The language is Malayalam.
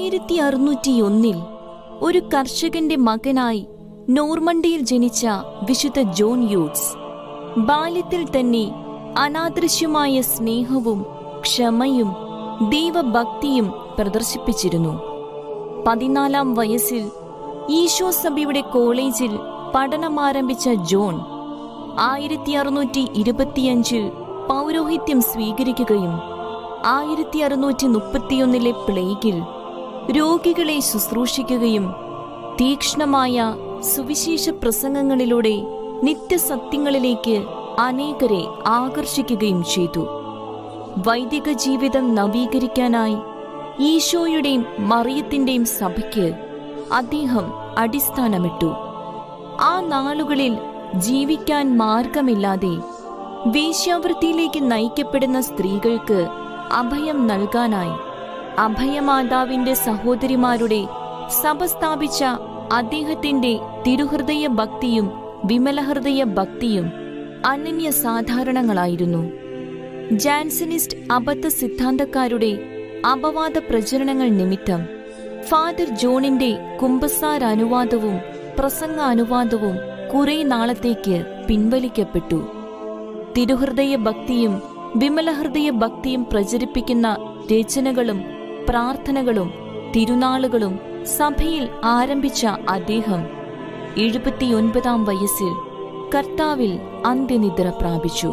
1601 ഒരു കർഷകന്റെ മകനായി നോർമണ്ടിയിൽ ജനിച്ച വിശുദ്ധ ജോൺ യൂട്സ് ബാല്യത്തിൽ തന്നെ അനാദൃശ്യമായ സ്നേഹവും ക്ഷമയും ദൈവഭക്തിയും പ്രദർശിപ്പിച്ചിരുന്നു. 14-ാം വയസ്സിൽ ഈശോ സഭയുടെ കോളേജിൽ പഠനമാരംഭിച്ച ജോൺ 1625 പൗരോഹിത്യം സ്വീകരിക്കുകയും 1631 പ്ലേഗിൽ രോഗികളെ ശുശ്രൂഷിക്കുകയും തീക്ഷ്ണമായ സുവിശേഷ പ്രസംഗങ്ങളിലൂടെ നിത്യസത്യങ്ങളിലേക്ക് അനേകരെ ആകർഷിക്കുകയും ചെയ്തു. വൈദിക ജീവിതം നവീകരിക്കാനായി ഈശോയുടെയും മറിയത്തിന്റെയും സഭയ്ക്ക് അദ്ദേഹം അടിസ്ഥാനമിട്ടു. ആ നാളുകളിൽ ജീവിക്കാൻ മാർഗമില്ലാതെ വേശ്യാവൃത്തിയിലേക്ക് നയിക്കപ്പെടുന്ന സ്ത്രീകൾക്ക് അഭയം നൽകാനായി അഭയമാതാവിന്റെ സഹോദരിമാരുടെ സഭ സ്ഥാപിച്ച അദ്ദേഹത്തിന്റെ തിരുഹൃദയ ഭക്തിയും വിമലഹൃദയ ഭക്തിയും അനന്യസാധാരണങ്ങളായിരുന്നു. ജാൻസനിസ്റ്റ് അബദ്ധ സിദ്ധാന്തക്കാരുടെ അപവാദ പ്രചരണങ്ങൾ നിമിത്തം ഫാദർ ജോണിന്റെ കുമ്പസാരാനുവാദവും പ്രസംഗാനുവാദവും കുറെ നാളത്തേക്ക് പിൻവലിക്കപ്പെട്ടു. തിരുഹൃദയ ഭക്തിയും വിമലഹൃദയ ഭക്തിയും പ്രചരിപ്പിക്കുന്ന രചനകളും പ്രാർത്ഥനകളും തിരുനാളുകളും സഭയിൽ ആരംഭിച്ച അദ്ദേഹം 79-ാം വയസ്സിൽ കർത്താവിൽ അന്ത്യനിദ്ര പ്രാപിച്ചു.